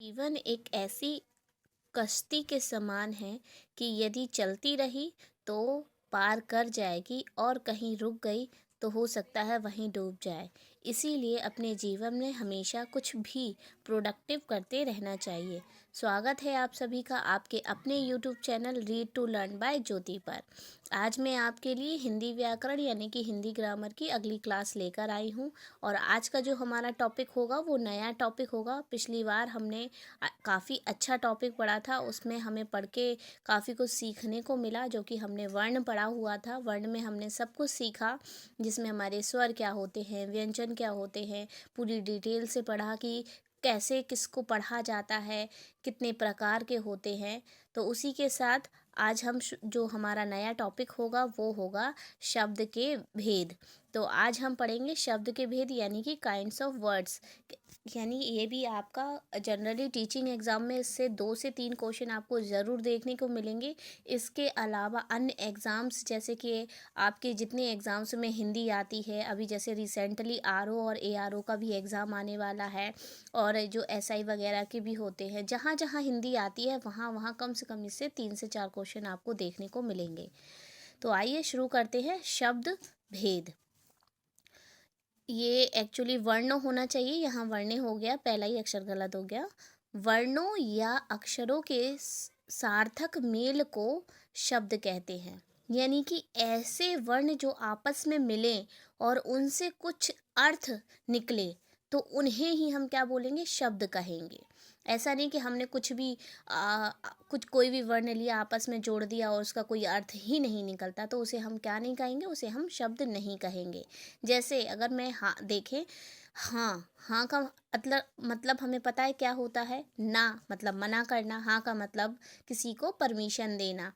जीवन एक ऐसी कश्ती के समान है कि यदि चलती रही तो पार कर जाएगी और कहीं रुक गई तो हो सकता है वहीं डूब जाए। इसीलिए अपने जीवन में हमेशा कुछ भी प्रोडक्टिव करते रहना चाहिए। स्वागत है आप सभी का आपके अपने YouTube channel read to learn by Jyoti पर। आज मैं आपके लिए हिंदी व्याकरण यानी कि हिंदी ग्रामर की अगली क्लास लेकर आई हूँ। और आज का जो हमारा टॉपिक होगा वो नया टॉपिक होगा। पिछली बार हमने काफ़ी अच्छा टॉपिक पढ़ा था, उसमें हमें पढ़ के काफ़ी कुछ सीखने को मिला। जो कि हमने वर्ण पढ़ा हुआ था, वर्ण में हमने सब कुछ सीखा, जिसमें हमारे स्वर क्या होते हैं, व्यंजन क्या होते हैं, पूरी डिटेल से पढ़ा कि कैसे किसको पढ़ा जाता है, कितने प्रकार के होते हैं। तो उसी के साथ आज हम जो हमारा नया टॉपिक होगा वो होगा शब्द के भेद। तो आज हम पढ़ेंगे शब्द के भेद यानी कि काइंड्स ऑफ वर्ड्स। यानी ये भी आपका जनरली टीचिंग एग्ज़ाम में इससे 2 से 3 क्वेश्चन आपको ज़रूर देखने को मिलेंगे। इसके अलावा अन्य एग्ज़ाम्स जैसे कि आपके जितने एग्ज़ाम्स में हिंदी आती है, अभी जैसे रिसेंटली आरओ और एआरओ का भी एग्ज़ाम आने वाला है, और जो एसआई वगैरह के भी होते हैं, जहाँ जहाँ हिंदी आती है वहाँ वहाँ कम से कम इससे 3 से 4 क्वेश्चन आपको देखने को मिलेंगे। तो आइए शुरू करते हैं। शब्द भेद, ये एक्चुअली वर्ण होना चाहिए, यहाँ वर्णे हो गया, पहला ही अक्षर गलत हो गया। वर्णों या अक्षरों के सार्थक मेल को शब्द कहते हैं। यानी कि ऐसे वर्ण जो आपस में मिले और उनसे कुछ अर्थ निकले तो उन्हें ही हम क्या बोलेंगे, शब्द कहेंगे। ऐसा नहीं कि हमने कुछ भी कुछ कोई भी वर्ण लिया, आपस में जोड़ दिया और उसका कोई अर्थ ही नहीं निकलता, तो उसे हम क्या नहीं कहेंगे, उसे हम शब्द नहीं कहेंगे। जैसे अगर मैं हाँ देखें, हाँ हाँ का मतलब हमें पता है क्या होता है। ना मतलब मना करना, हाँ का मतलब किसी को परमिशन देना,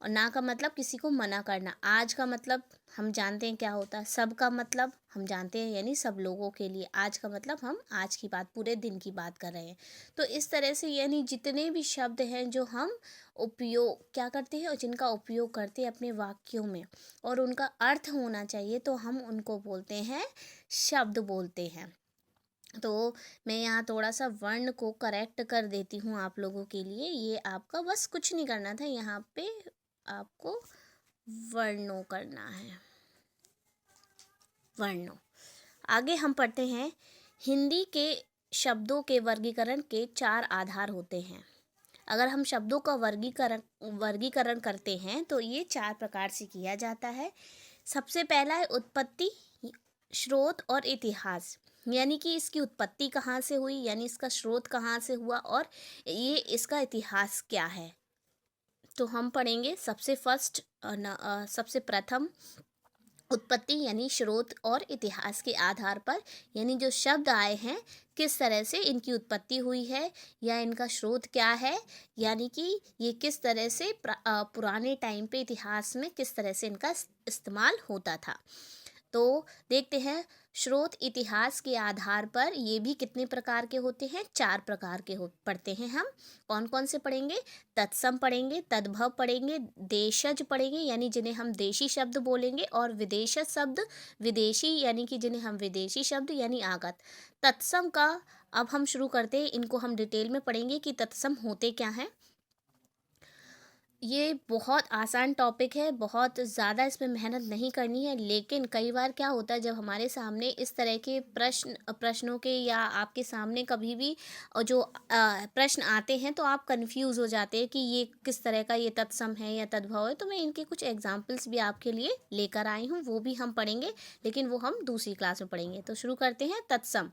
और ना का मतलब किसी को मना करना। आज का मतलब हम जानते हैं क्या होता है। सब का मतलब हम जानते हैं यानी सब लोगों के लिए। आज का मतलब हम आज की बात, पूरे दिन की बात कर रहे हैं। तो इस तरह से यानी जितने भी शब्द हैं जो हम उपयोग क्या करते हैं और जिनका उपयोग करते हैं अपने वाक्यों में और उनका अर्थ होना चाहिए, तो हम उनको बोलते हैं शब्द बोलते हैं। तो मैं यहाँ थोड़ा सा वर्ण को करेक्ट कर देती हूँ आप लोगों के लिए। ये आपका बस कुछ नहीं करना था, यहाँ पे आपको वर्णों करना है, वर्णों। आगे हम पढ़ते हैं। हिंदी के शब्दों के वर्गीकरण के 4 आधार होते हैं। अगर हम शब्दों का वर्गीकरण करते हैं तो ये 4 प्रकार से किया जाता है। सबसे पहला है उत्पत्ति, स्रोत और इतिहास। यानी कि इसकी उत्पत्ति कहाँ से हुई, यानी इसका स्रोत कहाँ से हुआ और ये इसका इतिहास क्या है। तो हम पढ़ेंगे सबसे प्रथम उत्पत्ति यानी स्रोत और इतिहास के आधार पर, यानी जो शब्द आए हैं किस तरह से इनकी उत्पत्ति हुई है या इनका स्रोत क्या है, यानी कि ये किस तरह से पुराने टाइम पे इतिहास में किस तरह से इनका इस्तेमाल होता था। तो देखते हैं, स्रोत इतिहास के आधार पर ये भी कितने प्रकार के होते हैं, 4 प्रकार के पढ़ते हैं हम। कौन कौन से पढ़ेंगे, तत्सम पढ़ेंगे, तद्भव पढ़ेंगे, देशज पढ़ेंगे यानी जिन्हें हम देशी शब्द बोलेंगे, और विदेशज शब्द, विदेशी यानी कि जिन्हें हम विदेशी शब्द यानी आगत। तत्सम का अब हम शुरू करते हैं, इनको हम डिटेल में पढ़ेंगे कि तत्सम होते क्या हैं। ये बहुत आसान टॉपिक है, बहुत ज़्यादा इसमें मेहनत नहीं करनी है, लेकिन कई बार क्या होता है जब हमारे सामने इस तरह के प्रश्नों के या आपके सामने कभी भी जो प्रश्न आते हैं तो आप कंफ्यूज हो जाते हैं कि ये किस तरह का, ये तत्सम है या तद्भव है। तो मैं इनके कुछ एग्जांपल्स भी आपके लिए लेकर आई हूँ, वो भी हम पढ़ेंगे, लेकिन वो हम दूसरी क्लास में पढ़ेंगे। तो शुरू करते हैं। तत्सम,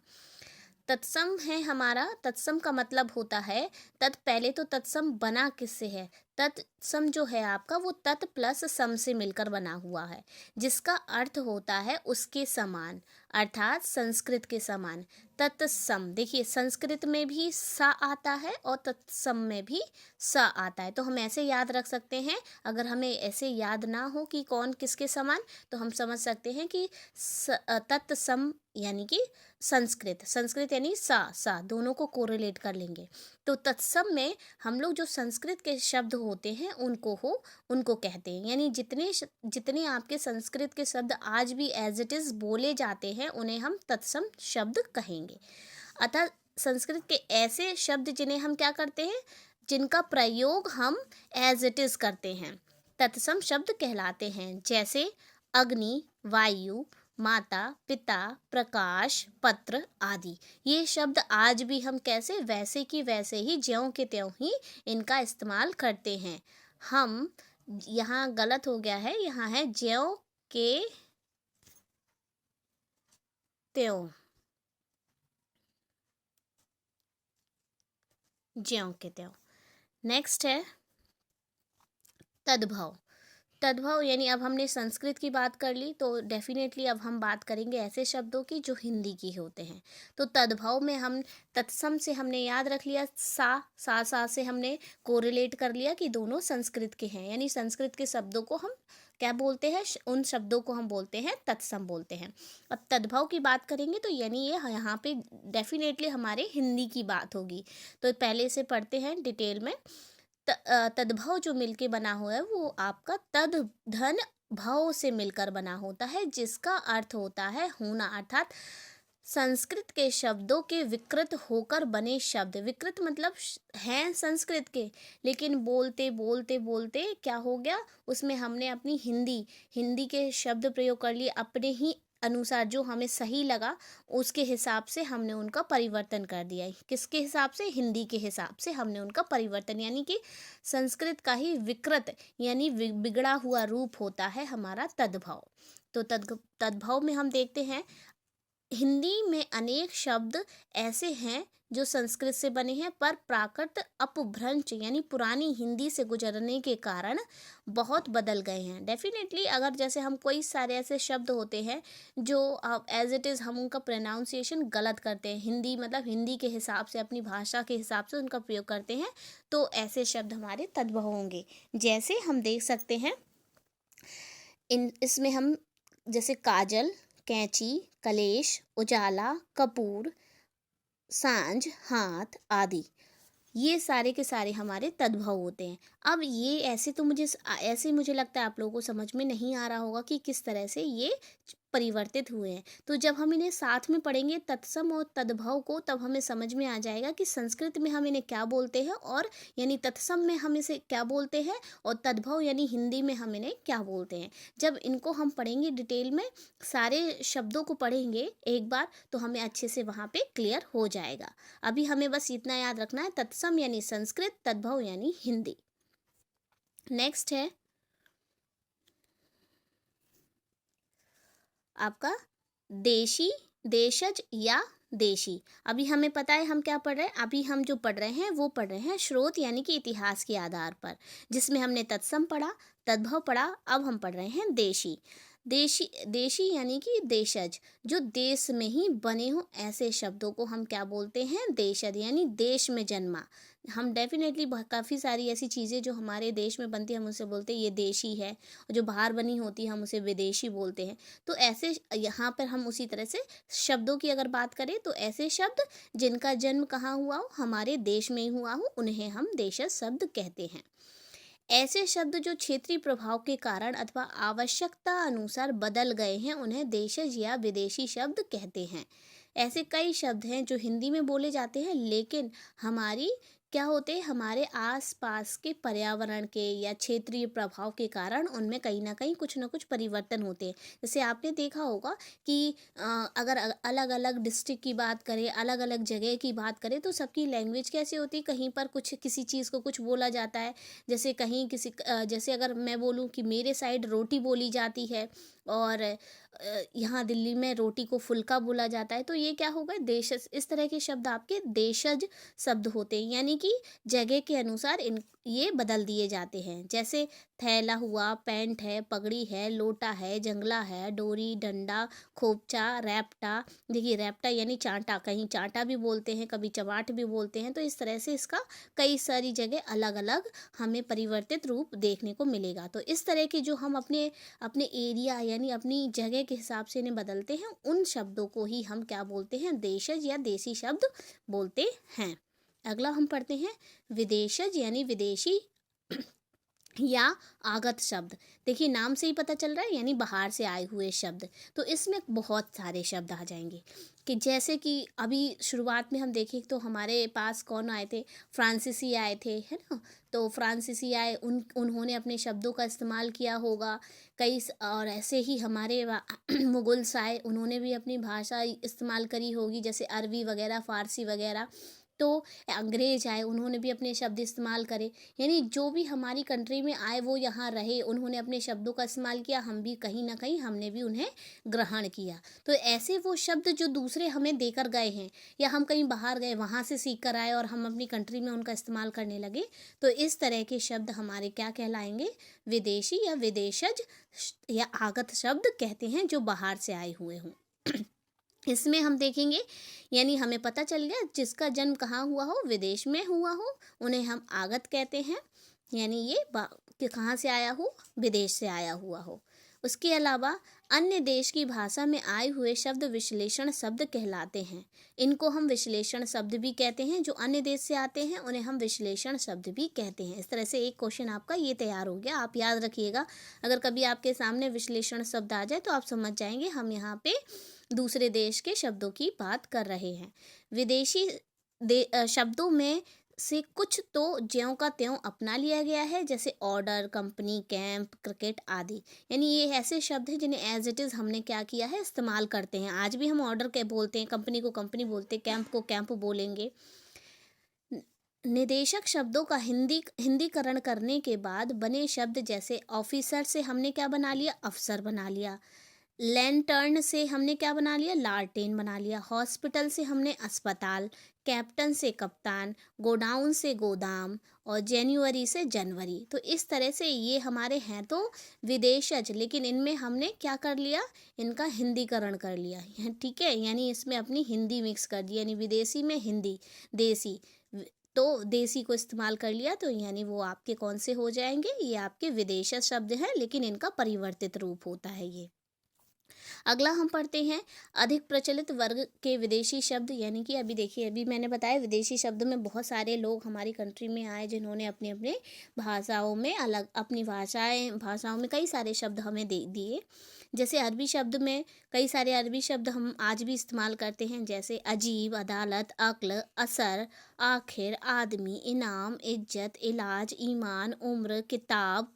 तत्सम है हमारा, तत्सम का मतलब होता है पहले तो तत्सम बना किससे है। तत्सम जो है आपका वो तत् प्लस सम से मिलकर बना हुआ है, जिसका अर्थ होता है उसके समान, अर्थात संस्कृत के समान। तत्सम, देखिए संस्कृत में भी सा आता है और तत्सम में भी सा आता है। तो हम ऐसे याद रख सकते हैं। अगर हमें ऐसे याद ना हो कि कौन किसके समान, तो हम समझ सकते हैं कि तत्सम यानी कि संस्कृत यानी सा दोनों को कोरिलेट कर लेंगे। तो तत्सम में हम लोग जो संस्कृत के शब्द होते हैं उनको कहते हैं। यानी जितने आपके संस्कृत के शब्द आज भी एज इट इज़ बोले जाते हैं उन्हें हम तत्सम शब्द कहेंगे। अतः संस्कृत के ऐसे शब्द जिन्हें हम क्या करते हैं, जिनका प्रयोग हम एज इट इज करते हैं, तत्सम शब्द कहलाते हैं। जैसे अग्नि, वायु, माता, पिता, प्रकाश, पत्र आदि। ये शब्द आज भी हम कैसे, वैसे की वैसे ही, ज्यों के त्यों ही इनका इस्तेमाल करते हैं। हम यहाँ गलत हो गया है, यहाँ है ज्यों के त्यों, ज्यों के त्यों। नेक्स्ट है तद्भव। तद्भव यानी अब हमने संस्कृत की बात कर ली, तो डेफिनेटली अब हम बात करेंगे ऐसे शब्दों की जो हिंदी की होते हैं। तो तद्भव में हम तत्सम से हमने याद रख लिया, सा से हमने कोरिलेट कर लिया कि दोनों संस्कृत के हैं, यानी संस्कृत के शब्दों को हम क्या बोलते हैं, उन शब्दों को हम बोलते हैं तत्सम बोलते हैं। अब तद्भव की बात करेंगे तो यानी ये यहाँ पे डेफिनेटली हमारे हिंदी की बात होगी। तो पहले से पढ़ते हैं डिटेल में। तद्भव जो मिलके बना हुआ है वो आपका तद धन भव से मिलकर बना होता है, जिसका अर्थ होता है होना, अर्थात संस्कृत के शब्दों के विकृत होकर बने शब्द। विकृत मतलब हैं संस्कृत के, लेकिन बोलते बोलते बोलते क्या हो गया, उसमें हमने अपनी हिंदी के शब्द प्रयोग कर लिए, अपने ही अनुसार जो हमें सही लगा उसके हिसाब से हमने उनका परिवर्तन कर दिया। किसके हिसाब से, हिंदी के हिसाब से हमने उनका परिवर्तन, यानी कि संस्कृत का ही विकृत यानी बिगड़ा हुआ रूप होता है हमारा तद्भव। तो तद्भव में हम देखते हैं हिंदी में अनेक शब्द ऐसे हैं जो संस्कृत से बने हैं, पर प्राकृत अपभ्रंश यानी पुरानी हिंदी से गुजरने के कारण बहुत बदल गए हैं। डेफिनेटली अगर जैसे हम कोई सारे ऐसे शब्द होते हैं जो एज इट इज़ हम उनका प्रोनाउंसिएशन गलत करते हैं, हिंदी मतलब हिंदी के हिसाब से, अपनी भाषा के हिसाब से उनका प्रयोग करते हैं, तो ऐसे शब्द हमारे तद्भव होंगे। जैसे हम देख सकते हैं इसमें हम जैसे काजल, कैंची, कलेश, उजाला, कपूर, सांझ, हाथ आदि, ये सारे के सारे हमारे तद्भव होते हैं। अब ये ऐसे मुझे लगता है आप लोगों को समझ में नहीं आ रहा होगा कि किस तरह से ये परिवर्तित हुए हैं। तो जब हम इन्हें साथ में पढ़ेंगे तत्सम और तद्भव को, तब हमें समझ में आ जाएगा कि संस्कृत में हम इन्हें क्या बोलते हैं, और यानी तत्सम में हम इसे क्या बोलते हैं, और तद्भव यानी हिंदी में हम इन्हें क्या बोलते हैं। जब इनको हम पढ़ेंगे डिटेल में, सारे शब्दों को पढ़ेंगे एक बार, तो हमें अच्छे से वहाँ पे क्लियर हो जाएगा। अभी हमें बस इतना याद रखना है, तत्सम यानी संस्कृत, तद्भव यानी हिंदी। नेक्स्ट है आपका देशी, देशज या देशी। अभी हमें पता है हम क्या पढ़ रहे हैं, अभी हम जो पढ़ रहे हैं वो पढ़ रहे हैं स्रोत यानी कि इतिहास के आधार पर, जिसमें हमने तत्सम पढ़ा, तद्भव पढ़ा, अब हम पढ़ रहे हैं देशी। देशी यानी कि देशज, जो देश में ही बने हो ऐसे शब्दों को हम क्या बोलते हैं, देशज यानी देश में जन्मा। हम डेफिनेटली काफ़ी सारी ऐसी चीज़ें जो हमारे देश में बनती है हम उसे बोलते हैं ये देशी है, और जो बाहर बनी होती है हम उसे विदेशी बोलते हैं। तो ऐसे यहाँ पर हम उसी तरह से शब्दों की अगर बात करें तो ऐसे शब्द जिनका जन्म कहाँ हुआ हो, हमारे देश में ही हुआ हो, उन्हें हम देशज शब्द कहते हैं। ऐसे शब्द जो क्षेत्रीय प्रभाव के कारण अथवा आवश्यकता अनुसार बदल गए हैं, उन्हें देशज या विदेशी शब्द कहते हैं। ऐसे कई शब्द हैं जो हिंदी में बोले जाते हैं, लेकिन हमारी क्या होते हैं, हमारे आसपास के पर्यावरण के या क्षेत्रीय प्रभाव के कारण उनमें कहीं ना कहीं कुछ ना कुछ परिवर्तन होते हैं। जैसे आपने देखा होगा कि अगर अलग अलग डिस्ट्रिक्ट की बात करें, अलग अलग जगह की बात करें, तो सबकी लैंग्वेज कैसी होती है, कहीं पर कुछ किसी चीज़ को कुछ बोला जाता है, जैसे कहीं जैसे अगर मैं बोलूँ कि मेरे साइड रोटी बोली जाती है, और यहाँ दिल्ली में रोटी को फुल्का बोला जाता है, तो ये क्या होगा, देशज। इस तरह के शब्द आपके देशज शब्द होते हैं, यानी कि जगह के अनुसार ये बदल दिए जाते हैं। जैसे थैला हुआ, पैंट है, पगड़ी है, लोटा है, जंगला है, डोरी, डंडा, खोपचा, रैप्टा। देखिए रैप्टा यानी चांटा, कहीं चांटा भी बोलते हैं, कभी चमाट भी बोलते हैं। तो इस तरह से इसका कई सारी जगह अलग अलग हमें परिवर्तित रूप देखने को मिलेगा। तो इस तरह के जो हम अपने अपने एरिया यानी अपनी जगह के हिसाब से इन्हें बदलते हैं, उन शब्दों को ही हम क्या बोलते हैं, देशज या देसी शब्द बोलते हैं। अगला हम पढ़ते हैं विदेशज यानी विदेशी या आगत शब्द। देखिए नाम से ही पता चल रहा है, यानी बाहर से आए हुए शब्द। तो इसमें बहुत सारे शब्द आ जाएंगे कि जैसे कि अभी शुरुआत में हम देखें तो हमारे पास कौन आए थे, फ्रांसीसी आए थे, है ना। तो फ्रांसीसी आए, उन्होंने अपने शब्दों का इस्तेमाल किया होगा। और ऐसे ही हमारे मुगल्स आए, उन्होंने भी अपनी भाषा इस्तेमाल करी होगी, जैसे अरबी वगैरह, फ़ारसी वगैरह। तो अंग्रेज आए, उन्होंने भी अपने शब्द इस्तेमाल करे। यानी जो भी हमारी कंट्री में आए वो यहाँ रहे, उन्होंने अपने शब्दों का इस्तेमाल किया, हम भी कहीं ना कहीं हमने भी उन्हें ग्रहण किया। तो ऐसे वो शब्द जो दूसरे हमें देकर गए हैं, या हम कहीं बाहर गए वहाँ से सीख कर आए और हम अपनी कंट्री में उनका इस्तेमाल करने लगे, तो इस तरह के शब्द हमारे क्या कहलाएंगे, विदेशी या विदेशज या आगत शब्द कहते हैं, जो बाहर से आए हुए हों। इसमें हम देखेंगे, यानी हमें पता चल गया जिसका जन्म कहाँ हुआ हो, विदेश में हुआ हो, उन्हें हम आगत कहते हैं। यानी ये कि कहाँ से आया हो, विदेश से आया हुआ हो। उसके अलावा अन्य देश की भाषा में आए हुए शब्द विश्लेषण शब्द कहलाते हैं। इनको हम विश्लेषण शब्द भी कहते हैं। जो अन्य देश से आते हैं उन्हें हम विश्लेषण शब्द भी कहते हैं। इस तरह से एक क्वेश्चन आपका ये तैयार हो गया। आप याद रखिएगा, अगर कभी आपके सामने विश्लेषण शब्द आ जाए तो आप समझ जाएंगे हम यहाँ पे दूसरे देश के शब्दों की बात कर रहे हैं। विदेशी शब्दों में से कुछ तो ज्यों का त्यों अपना लिया गया है, जैसे ऑर्डर, कंपनी, कैंप, क्रिकेट आदि। यानी ये ऐसे शब्द हैं जिन्हें एज इट इज़ हमने क्या किया है, इस्तेमाल करते हैं। आज भी हम ऑर्डर के बोलते हैं, कंपनी को कंपनी बोलते हैं, कैंप को कैंप बोलेंगे। निदेशक शब्दों का हिंदीकरण करने के बाद बने शब्द, जैसे ऑफिसर से हमने क्या बना लिया, अफसर बना लिया। लैंटर्न से हमने क्या बना लिया, लालटेन बना लिया। हॉस्पिटल से हमने अस्पताल, कैप्टन से कप्तान, गोडाउन से गोदाम, और जनवरी से जनवरी। तो इस तरह से ये हमारे हैं तो विदेशज, लेकिन इनमें हमने क्या कर लिया, इनका हिंदीकरण कर लिया, ठीक है। यानी इसमें अपनी हिंदी मिक्स कर दी, यानी विदेशी में हिंदी, देसी, तो देसी को इस्तेमाल कर लिया, तो यानी वो आपके कौन से हो जाएंगे, ये आपके विदेशज शब्द हैं, लेकिन इनका परिवर्तित रूप होता है ये। अगला हम पढ़ते हैं अधिक प्रचलित वर्ग के विदेशी शब्द। यानी कि अभी देखिए, अभी मैंने बताया विदेशी शब्द में बहुत सारे लोग हमारी कंट्री में आए जिन्होंने अपने अपने भाषाओं में अलग अपनी भाषाओं में कई सारे शब्द हमें दे दिए। जैसे अरबी शब्द में कई सारे अरबी शब्द हम आज भी इस्तेमाल करते हैं, जैसे अजीब, अदालत, अक्ल, असर, आखिर, आदमी, इनाम, इज्जत, इलाज, ईमान, उम्र, किताब,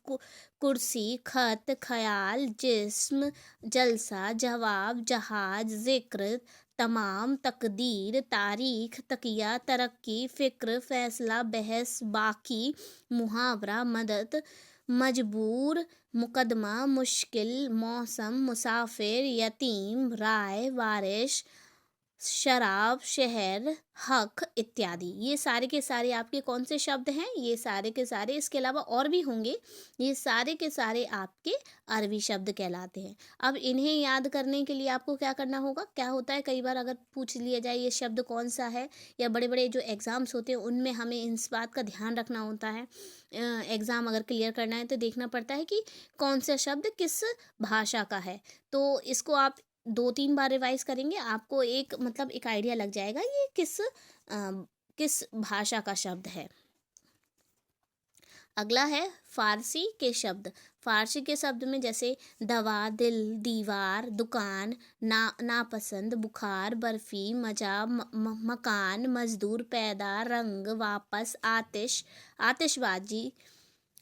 कुर्सी, खत, ख्याल, जिस्म, जलसा, जवाब, जहाज, जिक्र, तमाम, तकदीर, तारीख, तकिया, तरक्की, फ़िक्र, फ़ैसला, बहस, बाकी, मुहावरा, मदद, मजबूर, मुकदमा, मुश्किल, मौसम, मुसाफिर, यतीम, राय, वारिश, शराब, शहर, हक इत्यादि। ये सारे के सारे आपके कौन से शब्द हैं, ये सारे के सारे, इसके अलावा और भी होंगे, ये सारे के सारे आपके अरबी शब्द कहलाते हैं। अब इन्हें याद करने के लिए आपको क्या करना होगा, क्या होता है कई बार अगर पूछ लिया जाए ये शब्द कौन सा है, या बड़े बड़े जो एग्ज़ाम्स होते हैं उनमें हमें इस बात का ध्यान रखना होता है। एग्ज़ाम अगर क्लियर करना है तो देखना पड़ता है कि कौन सा शब्द किस भाषा का है। तो इसको आप 2-3 बार रिवाइज़ करेंगे, आपको एक मतलब एक आइडिया लग जाएगा ये किस भाषा का शब्द है। अगला है फ़ारसी के शब्द। फ़ारसी के शब्द में जैसे दवा, दिल, दीवार, दुकान, नापसंद, बुखार, बर्फ़ी, मज़ा, मकान, मज़दूर, पैदा, रंग, वापस, आतिशबाजी,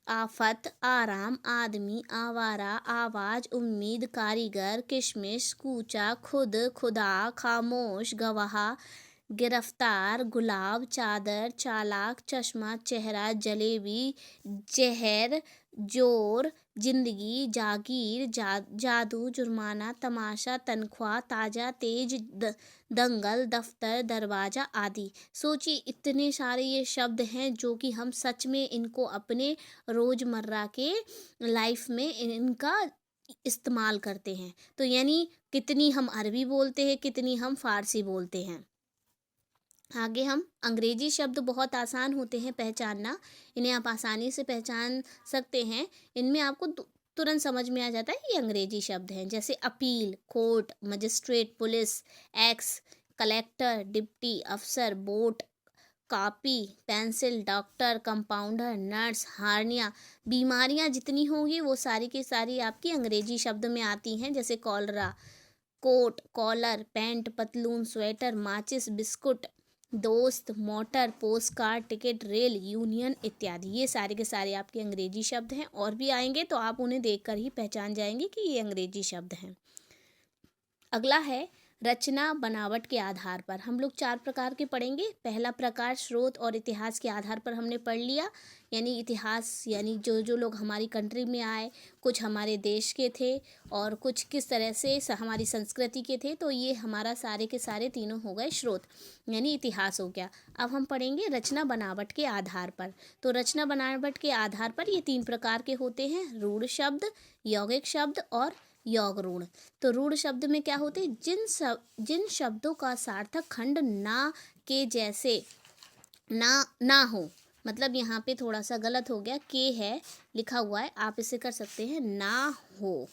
आफत, आराम, आदमी, आवारा, आवाज़, उम्मीद, कारीगर, किशमिश, कूचा, खुद, खुदा, खामोश, गवाह, गिरफ्तार, गुलाब, चादर, चालाक, चश्मा, चेहरा, जलेबी, जहर, जोर, जिंदगी, जागीर, जादू, जुर्माना, तमाशा, तनख्वाह, ताज़ा, तेज, दंगल, दफ्तर, दरवाज़ा आदि। सोचिए इतने सारे ये शब्द हैं जो कि हम सच में इनको अपने रोज़मर्रा के लाइफ में इनका इस्तेमाल करते हैं। तो यानी कितनी हम अरबी बोलते हैं, कितनी हम फ़ारसी बोलते हैं। आगे हम अंग्रेजी शब्द बहुत आसान होते हैं पहचानना, इन्हें आप आसानी से पहचान सकते हैं। इनमें आपको तुरंत समझ में आ जाता है ये अंग्रेजी शब्द हैं, जैसे appeal, court, magistrate, police, ex, collector, deputy, अफसर, boat, copy, pencil, doctor, compounder, nurse, hernia, बीमारियां जितनी होंगी वो सारी की सारी आपकी अंग्रेजी शब्द में आती हैं, जैसे कॉलरा, कोट, कॉलर, पैंट, पतलून, स्वेटर, माचिस, बिस्कुट, दोस्त, motor, post card, ticket, rail, union इत्यादि। ये सारे के सारे आपके अंग्रेजी शब्द हैं, और भी आएंगे तो आप उन्हें देखकर ही पहचान जाएंगे कि ये अंग्रेजी शब्द हैं। अगला है रचना बनावट के आधार पर। हम लोग 4 प्रकार के पढ़ेंगे। पहला प्रकार स्रोत और इतिहास के आधार पर हमने पढ़ लिया, यानी इतिहास यानी जो जो लोग हमारी कंट्री में आए, कुछ हमारे देश के थे और कुछ किस तरह से हमारी संस्कृति के थे, तो ये हमारा सारे के सारे तीनों हो गए स्रोत, यानी इतिहास हो गया। अब हम पढ़ेंगे रचना बनावट के आधार पर। तो रचना बनावट के आधार पर ये 3 प्रकार के होते हैं, रूढ़ शब्द, यौगिक शब्द और योग रूढ़। तो रूढ़ शब्द में क्या होते हैं, जिन शब्दों का सार्थक खंड ना के जैसे ना हो, मतलब यहाँ पे थोड़ा सा गलत हो गया, के है लिखा हुआ है, आप इसे कर सकते हैं ना हो,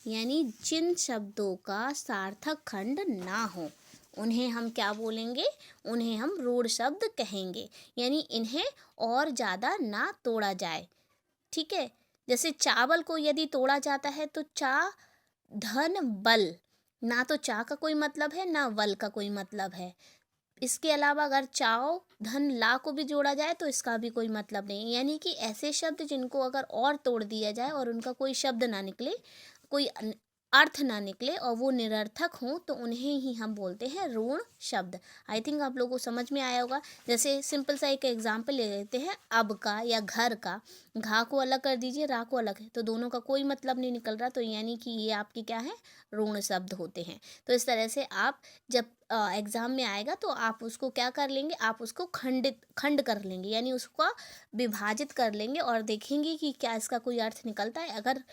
यानी जिन शब्दों का सार्थक खंड ना हो उन्हें हम क्या बोलेंगे, उन्हें हम रूढ़ शब्द कहेंगे, यानी इन्हें और ज़्यादा ना तोड़ा जाए। ठीक है, जैसे चावल को यदि तोड़ा जाता है तो चा धन बल, ना तो चा का कोई मतलब है ना वल का कोई मतलब है। इसके अलावा अगर चाओ धन ला को भी जोड़ा जाए तो इसका भी कोई मतलब नहीं, यानी कि ऐसे शब्द जिनको अगर और तोड़ दिया जाए और उनका कोई शब्द ना निकले, कोई अर्थ ना निकले और वो निरर्थक हों, तो उन्हें ही हम बोलते हैं रूढ़ शब्द। आई थिंक आप लोगों को समझ में आया होगा। जैसे सिंपल सा एक एग्जाम्पल ले लेते हैं, अब का या घर का, घा को अलग कर दीजिए, रा को अलग है, तो दोनों का कोई मतलब नहीं निकल रहा, तो यानी कि ये आपके क्या है, रूढ़ शब्द होते हैं। तो इस तरह से आप जब एग्ज़ाम में आएगा तो आप उसको क्या कर लेंगे, आप उसको खंड कर लेंगे, यानी उसको विभाजित कर लेंगे और देखेंगे कि क्या इसका कोई अर्थ निकलता है। अगर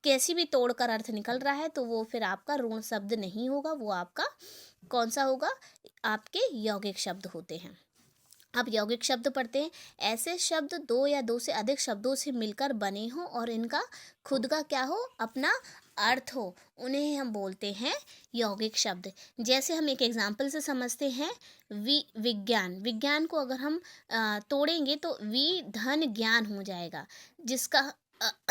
कैसी भी तोड़कर अर्थ निकल रहा है तो वो फिर आपका ऋण शब्द नहीं होगा, वो आपका कौन सा होगा, आपके यौगिक शब्द होते हैं। अब यौगिक शब्द पढ़ते हैं। ऐसे शब्द 2 या 2 से अधिक शब्दों से मिलकर बने हों और इनका खुद का क्या हो, अपना अर्थ हो, उन्हें हम बोलते हैं यौगिक शब्द। जैसे हम एक एग्जाम्पल से समझते हैं, विज्ञान को अगर हम तोड़ेंगे तो वि धन ज्ञान हो जाएगा, जिसका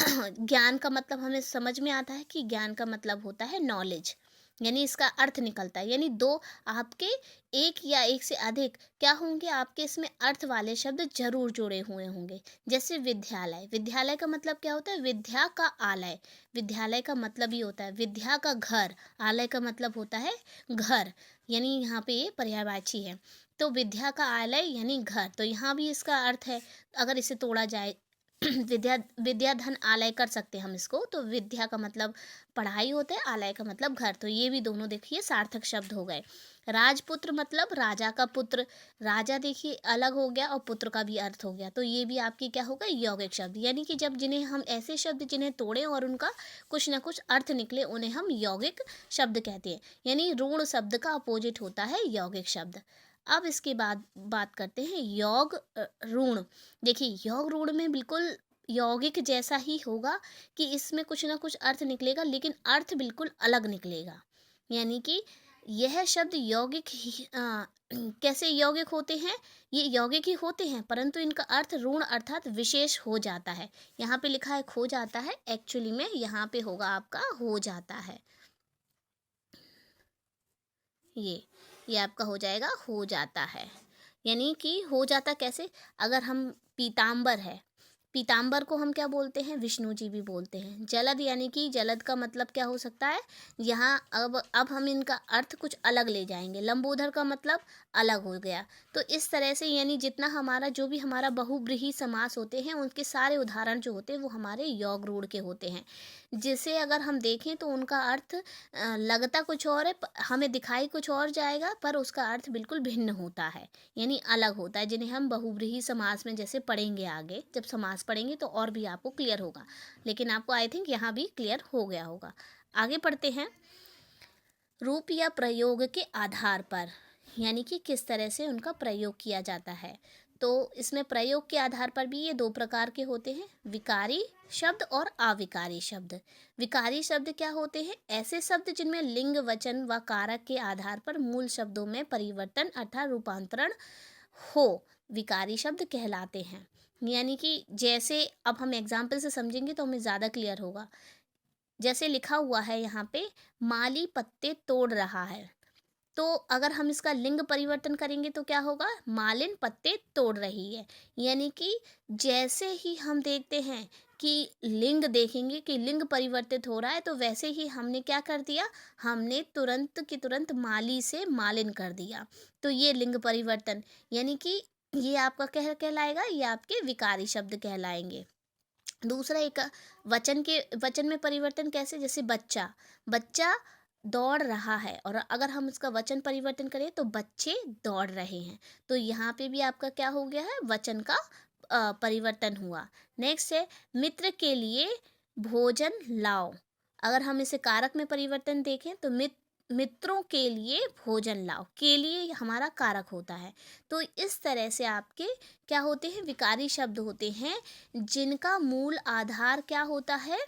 ज्ञान का मतलब हमें समझ में आता है कि ज्ञान का मतलब होता है नॉलेज, यानी इसका अर्थ निकलता है, यानी 2 आपके एक या एक से अधिक क्या होंगे, आपके इसमें अर्थ वाले शब्द जरूर जुड़े हुए होंगे। जैसे विद्यालय का मतलब क्या होता है, विद्या का आलय, विद्यालय का मतलब ही होता है विद्या का घर, आलय का मतलब होता है घर, यानी यहाँ पे ये पर्यायवाची है। तो विद्या का आलय यानी घर, तो यहाँ भी इसका अर्थ है। अगर इसे तोड़ा जाए विद्या धन आलय कर सकते हैं हम इसको, तो विद्या का मतलब पढ़ाई होता है, आलय का मतलब घर, तो ये भी दोनों देखिए सार्थक शब्द हो गए। राजपुत्र मतलब राजा का पुत्र, राजा देखिए अलग हो गया और पुत्र का भी अर्थ हो गया, तो ये भी आपके क्या हो गए, यौगिक शब्द। यानी कि जब जिन्हें हम ऐसे शब्द जिन्हें तोड़ें और उनका कुछ ना कुछ अर्थ निकले, उन्हें हम यौगिक शब्द कहते हैं, यानी ऋण शब्द का अपोजिट होता है यौगिक शब्द। अब इसके बाद बात करते हैं योग ऋण। देखिए योग ऋण में बिल्कुल यौगिक जैसा ही होगा कि इसमें कुछ ना कुछ अर्थ निकलेगा, लेकिन अर्थ बिल्कुल अलग निकलेगा, यानी कि यह शब्द यौगिक कैसे यौगिक होते हैं, ये यौगिक ही होते हैं, परंतु इनका अर्थ ऋण अर्थात विशेष हो जाता है। यहाँ पे लिखा है खो जाता है, एक्चुअली में यहाँ पे होगा आपका हो जाता है, ये आपका हो जाएगा हो जाता है, यानी कि हो जाता कैसे, अगर हम पीताम्बर है, पीताम्बर को हम क्या बोलते हैं, विष्णु जी भी बोलते हैं। जलद यानी कि जलद का मतलब क्या हो सकता है, यहाँ अब हम इनका अर्थ कुछ अलग ले जाएंगे, लंबोदर का मतलब अलग हो गया। तो इस तरह से यानी जितना हमारा जो भी हमारा बहुव्रीहि समास होते हैं उनके सारे उदाहरण जो होते हैं वो हमारे योग रूढ़ के होते हैं, जिसे अगर हम देखें तो उनका अर्थ लगता कुछ और है, हमें दिखाई कुछ और जाएगा, पर उसका अर्थ बिल्कुल भिन्न होता है, यानी अलग होता है, जिन्हें हम बहुव्रीहि समास में जैसे पढ़ेंगे आगे, जब समास पढ़ेंगे तो और भी आपको क्लियर होगा, लेकिन आपको आई थिंक यहाँ भी क्लियर हो गया होगा। आगे पढ़ते हैं, रूप या प्रयोग के आधार पर, यानी कि किस तरह से उनका प्रयोग किया जाता है। तो इसमें प्रयोग के आधार पर भी ये 2 प्रकार के होते हैं, विकारी शब्द और अविकारी शब्द। विकारी शब्द क्या होते हैं, ऐसे शब्द जिनमें लिंग वचन व कारक के आधार पर मूल शब्दों में परिवर्तन अर्थात रूपांतरण हो विकारी शब्द कहलाते हैं। यानी कि जैसे अब हम एग्जाम्पल से समझेंगे तो हमें ज़्यादा क्लियर होगा। जैसे लिखा हुआ है यहाँ पे, माली पत्ते तोड़ रहा है, तो अगर हम इसका लिंग परिवर्तन करेंगे तो क्या होगा, मालिन पत्ते तोड़ रही है। यानी कि जैसे ही हम देखते हैं कि लिंग देखेंगे कि लिंग परिवर्तित हो रहा है, तो वैसे ही हमने क्या कर दिया, हमने तुरंत की तुरंत माली से मालिन कर दिया। तो ये लिंग परिवर्तन, यानी कि ये आपका कहलाएगा, ये आपके विकारी शब्द कहलाएंगे। दूसरा एक वचन में परिवर्तन कैसे, जैसे बच्चा, बच्चा दौड़ रहा है, और अगर हम इसका वचन परिवर्तन करें तो बच्चे दौड़ रहे हैं। तो यहाँ पे भी आपका क्या हो गया है, वचन का परिवर्तन हुआ। नेक्स्ट है, मित्र के लिए भोजन लाओ। अगर हम इसे कारक में परिवर्तन देखें तो मित्रों के लिए भोजन लाओ, के लिए हमारा कारक होता है। तो इस तरह से आपके क्या होते हैं, विकारी शब्द होते हैं, जिनका मूल आधार क्या होता है,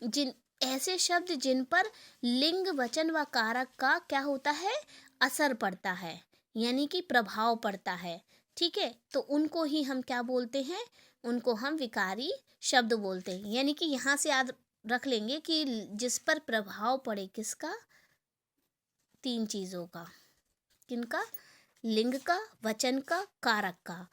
जिन ऐसे शब्द जिन पर लिंग वचन व कारक का क्या होता है, असर पड़ता है, यानी कि प्रभाव पड़ता है। ठीक है, तो उनको ही हम क्या बोलते हैं, उनको हम विकारी शब्द बोलते हैं। यानी कि यहाँ से याद रख लेंगे कि जिस पर प्रभाव पड़े, किसका, 3 चीज़ों का, किनका, लिंग का, वचन का, कारक का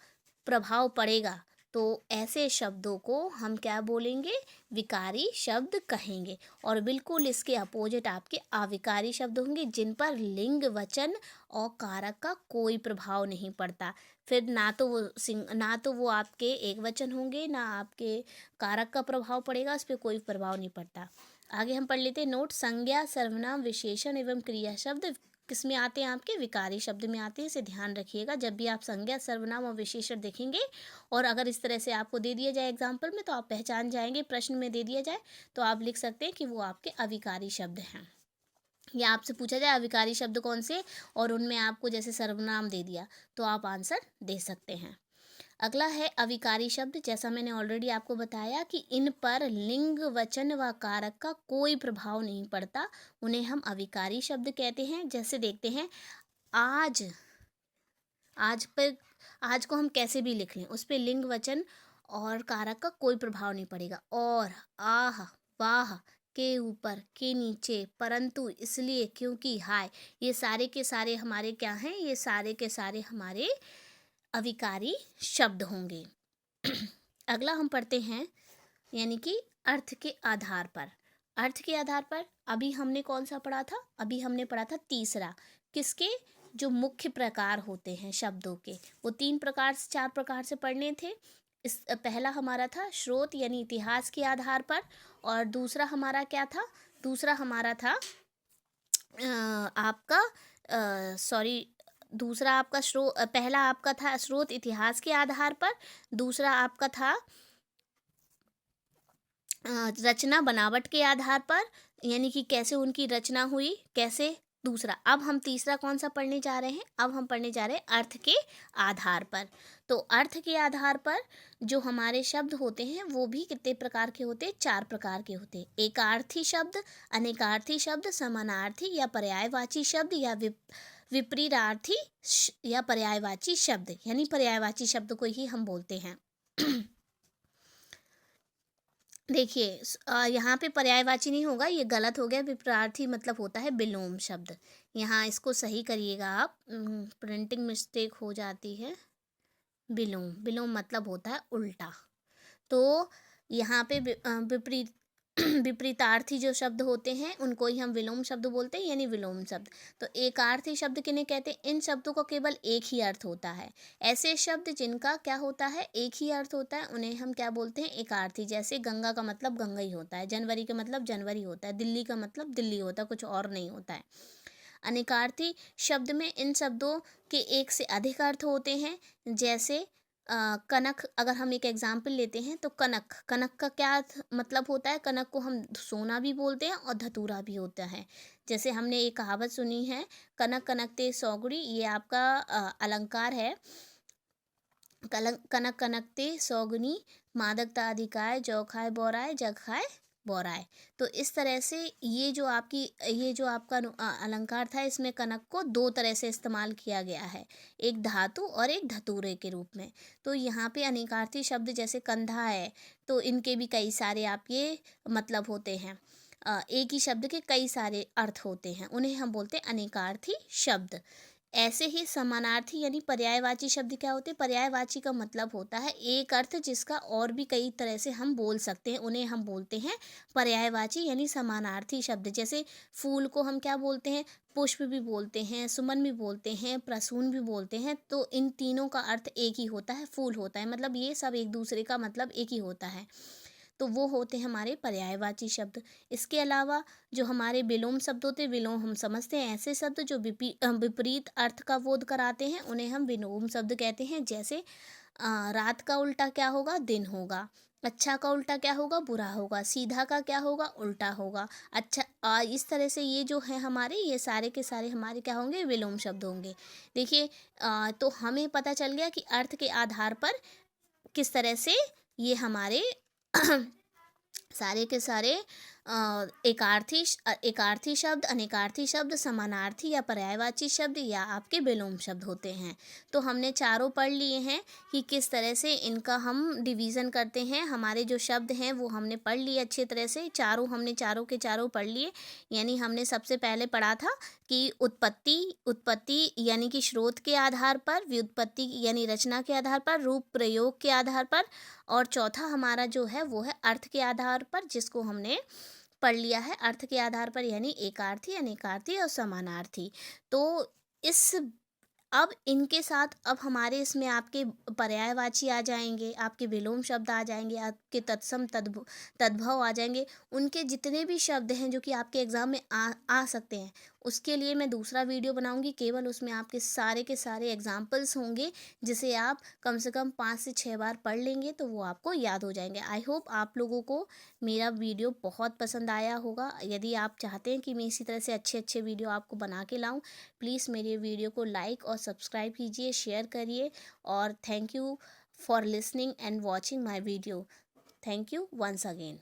प्रभाव पड़ेगा, तो ऐसे शब्दों को हम क्या बोलेंगे, विकारी शब्द कहेंगे। और बिल्कुल इसके अपोजिट आपके अविकारी शब्द होंगे, जिन पर लिंग वचन और कारक का कोई प्रभाव नहीं पड़ता। फिर ना तो वो आपके एक वचन होंगे, ना आपके कारक का प्रभाव पड़ेगा, उस पर कोई प्रभाव नहीं पड़ता। आगे हम पढ़ लेते हैं नोट, संज्ञा, सर्वनाम, विशेषण एवं क्रिया शब्द किस में आते हैं, आपके विकारी शब्द में आते हैं। इसे ध्यान रखिएगा, जब भी आप संज्ञा, सर्वनाम और विशेषण देखेंगे, और अगर इस तरह से आपको दे दिया जाए एग्जाम्पल में, तो आप पहचान जाएंगे, प्रश्न में दे दिया जाए तो आप लिख सकते हैं कि वो आपके अविकारी शब्द हैं। या आपसे पूछा जाए अविकारी शब्द कौन से, और उनमें आपको जैसे सर्वनाम दे दिया, तो आप आंसर दे सकते हैं। अगला है अविकारी शब्द। जैसा मैंने ऑलरेडी आपको बताया कि इन पर लिंग वचन व कारक का कोई प्रभाव नहीं पड़ता, उन्हें हम अविकारी शब्द कहते हैं। जैसे देखते हैं, आज, आज पर, आज को हम कैसे भी लिख लें, उस पर लिंग वचन और कारक का कोई प्रभाव नहीं पड़ेगा। और, आह, वाह, के ऊपर, के नीचे, परंतु, इसलिए, क्योंकि, हाय, ये सारे के सारे हमारे क्या हैं, ये सारे के सारे हमारे अविकारी शब्द होंगे। अगला हम पढ़ते हैं, यानी कि अर्थ के आधार पर। अर्थ के आधार पर अभी हमने कौन सा पढ़ा था, अभी हमने पढ़ा था तीसरा, किसके, जो मुख्य प्रकार होते हैं शब्दों के, वो 4 प्रकार से पढ़ने थे। इस पहला हमारा था स्रोत यानी इतिहास के आधार पर, और दूसरा हमारा क्या था, दूसरा हमारा था आपका दूसरा आपका पहला आपका था स्रोत इतिहास के आधार पर, दूसरा आपका था रचना बनावट के आधार पर, यानी कि कैसे उनकी रचना हुई, कैसे। दूसरा, अब हम तीसरा कौन सा पढ़ने जा रहे हैं, अब हम पढ़ने जा रहे हैं अर्थ के आधार पर। तो अर्थ के आधार पर जो हमारे शब्द होते हैं वो भी कितने प्रकार के होते हैं, 4 प्रकार के होते हैं। एकार्थी शब्द, अनेकार्थी शब्द, समानार्थी या पर्यायवाची शब्द, या विपरीतार्थी या पर्यायवाची शब्द, यानी पर्यायवाची शब्द को ही हम बोलते हैं। देखिए, यहाँ पे पर्यायवाची नहीं होगा, ये गलत हो गया। विपरीतार्थी मतलब होता है विलोम शब्द। यहाँ इसको सही करिएगा आप, प्रिंटिंग मिस्टेक हो जाती है। विलोम मतलब होता है उल्टा। तो यहाँ पे विपरीत विपरीतार्थी जो शब्द होते हैं उनको ही हम विलोम शब्द बोलते हैं, यानी विलोम शब्द। तो एकार्थी शब्द किन्हें कहते हैं, इन शब्दों का केवल एक ही अर्थ होता है। ऐसे शब्द जिनका क्या होता है, एक ही अर्थ होता है, उन्हें हम क्या बोलते हैं, एकार्थी। जैसे गंगा का मतलब गंगा ही होता है, जनवरी का मतलब जनवरी होता है, दिल्ली का मतलब दिल्ली होता है, कुछ और नहीं होता है। अनेकार्थी शब्द में इन शब्दों के एक से अधिक अर्थ होते हैं। जैसे कनक, अगर हम एक एग्जाम्पल लेते हैं तो कनक, कनक का क्या मतलब होता है, कनक को हम सोना भी बोलते हैं और धतूरा भी होता है। जैसे हमने एक कहावत सुनी है, कनक कनकते सौगुड़ी, ये आपका अलंकार है। कनक कनकते सौगुनी, मादकता अधिकाय, जौ खाए बोराय, जग खाए बोराए। तो इस तरह से ये जो आपका अलंकार था, इसमें कनक को दो तरह से इस्तेमाल किया गया है, एक धातु और एक धतूरे के रूप में। तो यहाँ पे अनेकार्थी शब्द जैसे कंधा है, तो इनके भी कई सारे आप ये मतलब होते हैं, एक ही शब्द के कई सारे अर्थ होते हैं, उन्हें हम बोलते हैं अनेकार्थी शब्द। ऐसे ही समानार्थी यानी पर्यायवाची शब्द क्या होते हैं? पर्यायवाची का मतलब होता है एक अर्थ जिसका और भी कई तरह से हम बोल सकते हैं, उन्हें हम बोलते हैं पर्यायवाची यानी समानार्थी शब्द। जैसे फूल को हम क्या बोलते हैं? पुष्प भी बोलते हैं, सुमन भी बोलते हैं, प्रसून भी बोलते हैं। तो इन तीनों का अर्थ एक ही होता है, फूल होता है, मतलब ये सब एक दूसरे का मतलब एक ही होता है। तो वो होते हैं हमारे पर्यायवाची शब्द। इसके अलावा जो हमारे विलोम शब्द होते हैं, विलोम हम समझते हैं ऐसे शब्द जो विपरीत अर्थ का बोध कराते हैं, उन्हें हम विलोम शब्द कहते हैं। जैसे रात का उल्टा क्या होगा? दिन होगा। अच्छा का उल्टा क्या होगा? बुरा होगा। सीधा का क्या होगा? उल्टा होगा। अच्छा, इस तरह से ये जो है हमारे, ये सारे के सारे हमारे क्या होंगे? विलोम शब्द होंगे। देखिए, तो हमें पता चल गया कि अर्थ के आधार पर किस तरह से ये हमारे सारे के सारे एकार्थी शब्द, अनेकार्थी शब्द, समानार्थी या पर्यायवाची शब्द या आपके विलोम शब्द होते हैं। तो हमने चारों पढ़ लिए हैं कि किस तरह से इनका हम डिवीज़न करते हैं। हमारे जो शब्द हैं वो हमने पढ़ लिए अच्छी तरह से, हमने चारों के चारों पढ़ लिए। यानी हमने सबसे पहले पढ़ा था कि उत्पत्ति यानी कि स्रोत के आधार पर, व्युत्पत्ति यानी रचना के आधार पर, रूप प्रयोग के आधार पर, और चौथा हमारा जो है वो है अर्थ के आधार पर, जिसको हमने पढ़ लिया है अर्थ के आधार पर, यानी एकार्थी, अनेकार्थी और समानार्थी। तो इस अब इनके साथ अब हमारे इसमें आपके पर्यायवाची आ जाएंगे, आपके विलोम शब्द आ जाएंगे, आपके तत्सम तद्भव आ जाएंगे। उनके जितने भी शब्द हैं जो कि आपके एग्ज़ाम में आ सकते हैं, उसके लिए मैं दूसरा वीडियो बनाऊंगी। केवल उसमें आपके सारे के सारे एग्जाम्पल्स होंगे, जिसे आप कम से कम 5 से 6 बार पढ़ लेंगे तो वो आपको याद हो जाएंगे। आई होप आप लोगों को मेरा वीडियो बहुत पसंद आया होगा। यदि आप चाहते हैं कि मैं इसी तरह से अच्छे अच्छे वीडियो आपको बना के लाऊं, प्लीज़ मेरे वीडियो को लाइक और सब्सक्राइब कीजिए, शेयर करिए। और thank you for listening and watching my video. Thank you once again.